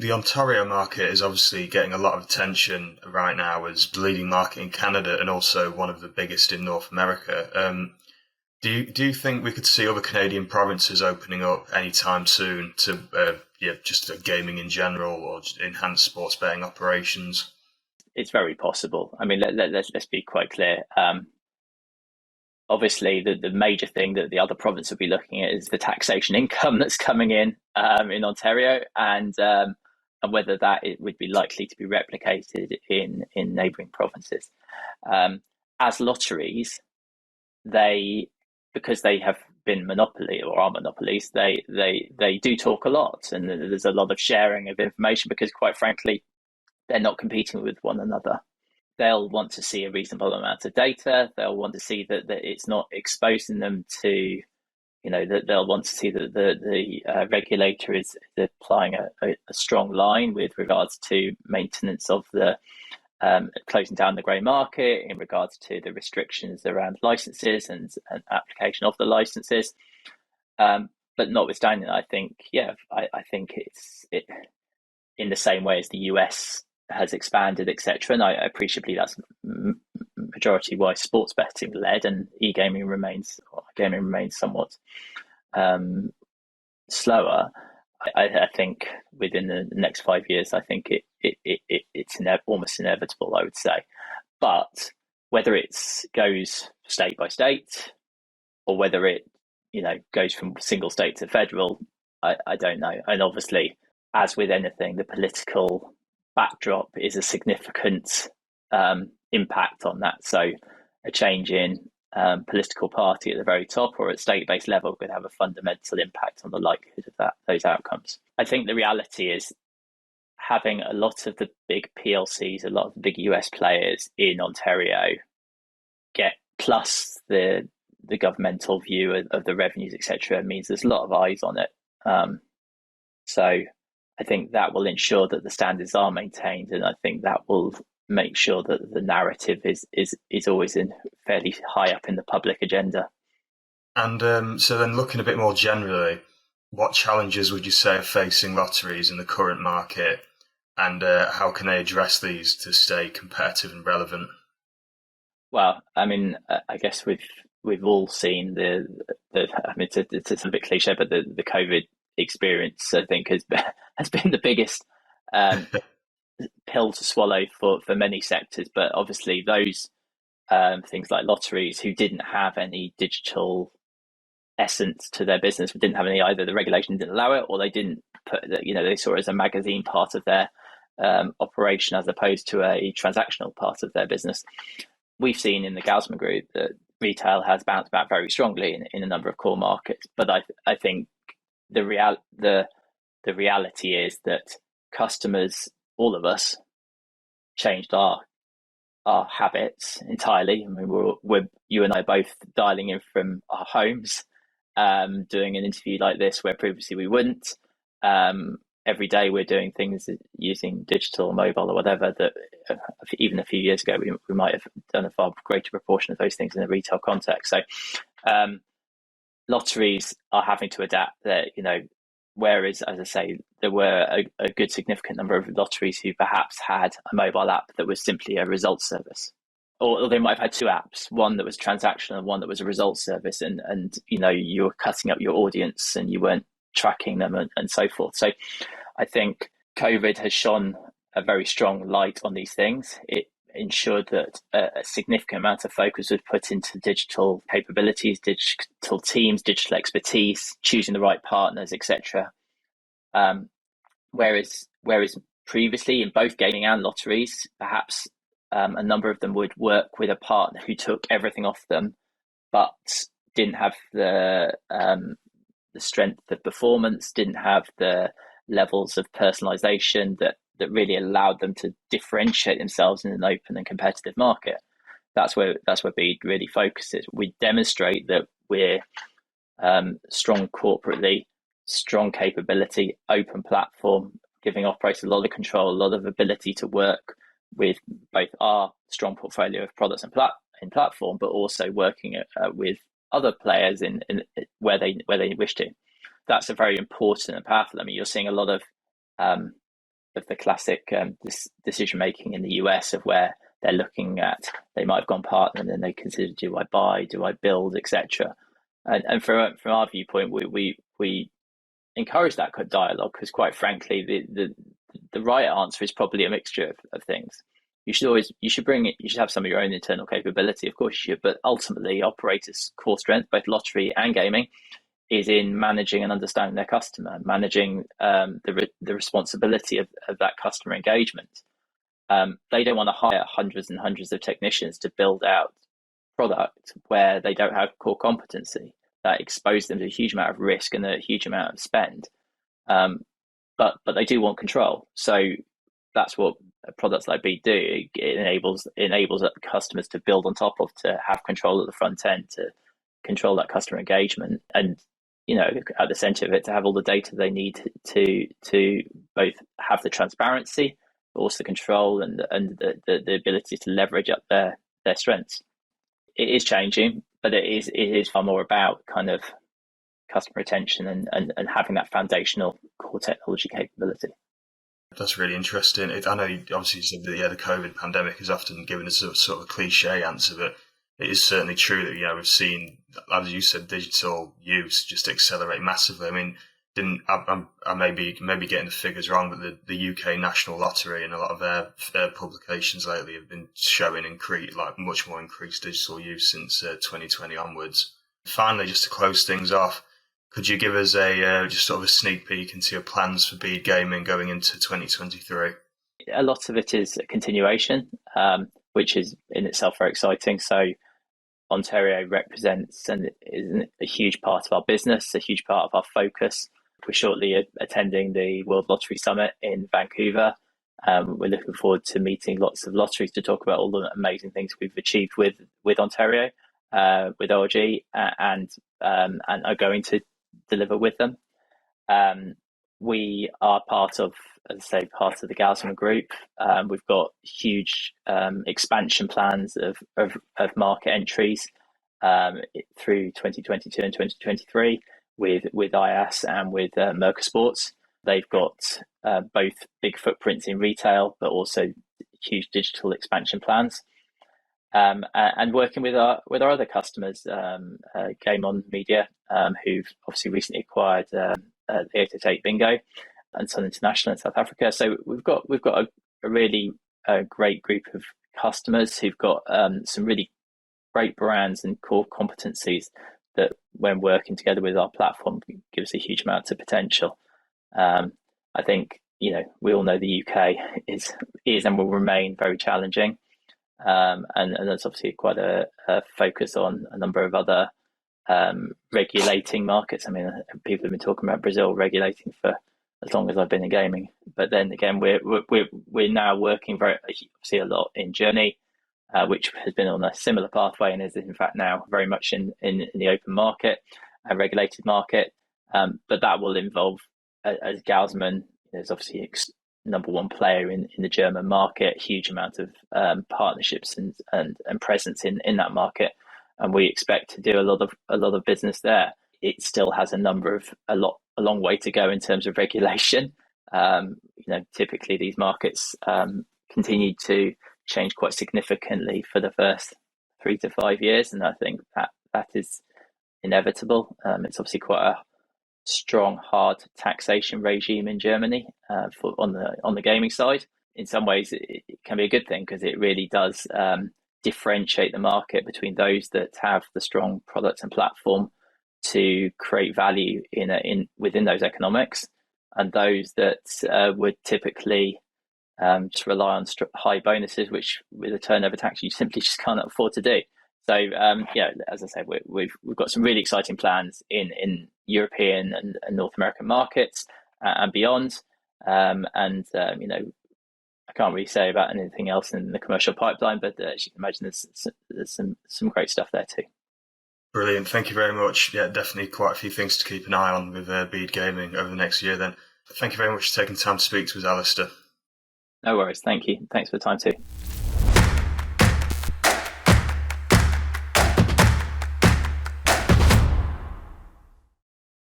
The Ontario market is obviously getting a lot of attention right now as the leading market in Canada and also one of the biggest in North America. Do you think we could see other Canadian provinces opening up anytime soon to just gaming in general or just enhanced sports betting operations? It's very possible. I mean, let's be quite clear. Obviously, the major thing that the other province will be looking at is the taxation income that's coming in Ontario, and whether that it would be likely to be replicated in neighbouring provinces. As lotteries, they because they have been monopoly or are monopolies, they do talk a lot, and there's a lot of sharing of information because, quite frankly, they're not competing with one another. They'll want to see a reasonable amount of data. They'll want to see that it's not exposing them to, that they'll want to see that the regulator is applying a strong line with regards to maintenance of the closing down the grey market, in regards to the restrictions around licenses and application of the licenses. But notwithstanding, I think, I think it in the same way as the US has expanded, etc. And I appreciably that's majority why sports betting led, and gaming remains somewhat slower. I think within the next 5 years, I think it's almost inevitable, I would say. But whether it goes state by state or whether it goes from single state to federal, I don't know. And obviously, as with anything, the political backdrop is a significant impact on that. So a change in political party at the very top or at state-based level could have a fundamental impact on the likelihood of those outcomes. I think the reality is having a lot of the big PLCs, a lot of the big US players in Ontario get, plus the governmental view of the revenues, etc., means there's a lot of eyes on it. So I think that will ensure that the standards are maintained, and I think that will make sure that the narrative is always in fairly high up in the public agenda. And so then looking a bit more generally, what challenges would you say are facing lotteries in the current market, and how can they address these to stay competitive and relevant? Well, I mean, I guess we've all seen I mean, it's a bit cliche, but the COVID experience, I think, has been the biggest pill to swallow for many sectors. But obviously, those things like lotteries who didn't have any digital essence to their business, didn't have any, either the regulation didn't allow it, or they didn't put, they saw it as a magazine part of their operation as opposed to a transactional part of their business. We've seen in the Gausman Group that retail has bounced back very strongly in a number of core markets. But I think the reality is that customers, all of us, changed our habits entirely. I mean, you and I both dialing in from our homes, doing an interview like this where previously we wouldn't. Every day we're doing things using digital, mobile, or whatever, that even a few years ago we might have done a far greater proportion of those things in a retail context. So lotteries are having to adapt that, whereas, as I say, there were a good significant number of lotteries who perhaps had a mobile app that was simply a results service. Or they might have had two apps, one that was transactional and one that was a results service. And you were cutting up your audience and you weren't tracking them and so forth. So I think COVID has shone a very strong light on these things. It ensured that a significant amount of focus was put into digital capabilities, digital teams, digital expertise, choosing the right partners, etc. Whereas previously in both gaming and lotteries, perhaps a number of them would work with a partner who took everything off them, but didn't have the strength of performance, didn't have the levels of personalization that really allowed them to differentiate themselves in an open and competitive market. That's where Bede really focuses. We demonstrate that we're strong corporately, strong capability, open platform, giving operators a lot of control, a lot of ability to work with both our strong portfolio of products and platform, but also working with other players in where they wish to. That's a very important and powerful. I mean, you're seeing a lot of the classic decision making in the US, of where they're looking at, they might have gone partner and then they consider, do I buy, do I build, etc. And from our viewpoint, we encourage that kind of dialogue, because quite frankly, the right answer is probably a mixture of things. You should have some of your own internal capability, of course you should, but ultimately operators' core strength, both lottery and gaming, is in managing and understanding their customer, managing the responsibility of that customer engagement. They don't want to hire hundreds and hundreds of technicians to build out product where they don't have core competency. That exposes them to a huge amount of risk and a huge amount of spend. But they do want control. So that's what products like Bede do. It enables customers to build on top of, to have control at the front end, to control that customer engagement, and at the center of it, to have all the data they need to both have the transparency, but also the control and the ability to leverage up their strengths. It is changing, but it is far more about kind of customer retention and having that foundational core technology capability. That's really interesting. I know obviously you said that the COVID pandemic has often given us a sort of a cliche answer, but it is certainly true that we've seen, as you said, digital use just accelerate massively. I mean, I may be getting the figures wrong, but the UK National Lottery and a lot of their publications lately have been showing much more increased digital use since 2020 onwards. Finally, just to close things off, could you give us just sort of a sneak peek into your plans for Bede Gaming going into 2023? A lot of it is a continuation, which is in itself very exciting. So Ontario represents and is a huge part of our business, a huge part of our focus. We're shortly attending the World Lottery Summit in Vancouver. We're looking forward to meeting lots of lotteries to talk about all the amazing things we've achieved with Ontario, with OLG, and are going to deliver with them. We are part of the Gaussman Group. We've got huge expansion plans of market entries through 2022 and 2023 with IAS and with Merca Sports. They've got both big footprints in retail, but also huge digital expansion plans. And working with our other customers, Game On Media, who've obviously recently acquired the 888 Bingo, and Sun International in South Africa. So we've got a really great group of customers who've got some really great brands and core competencies that, when working together with our platform, gives a huge amount of potential. I think we all know the UK is and will remain very challenging. And there's obviously quite a focus on a number of other regulating markets. I mean, people have been talking about Brazil regulating for as long as I've been in gaming, but then again, we're now working very obviously a lot in Germany, which has been on a similar pathway and is in fact now very much in the open market, a regulated market. But that will involve, as Gaussman is obviously number one player in the German market, huge amount of partnerships and presence in that market, and we expect to do a lot of business there. It still has a long way to go in terms of regulation. Typically these markets continue to change quite significantly for the first 3 to 5 years, and I think that is inevitable. It's obviously quite a strong, hard taxation regime in Germany on the gaming side. In some ways, it can be a good thing, because it really does differentiate the market between those that have the strong product and platform to create value within those economics, and those that would typically just rely on high bonuses, which with a turnover tax you simply just can't afford to do. So as I said, we've got some really exciting plans in European and North American markets and beyond. I can't really say about anything else in the commercial pipeline, but as you can imagine, there's some great stuff there too. Brilliant. Thank you very much. Yeah, definitely quite a few things to keep an eye on with Bede Gaming over the next year then. Thank you very much for taking the time to speak to us, Alistair. No worries. Thank you. Thanks for the time too.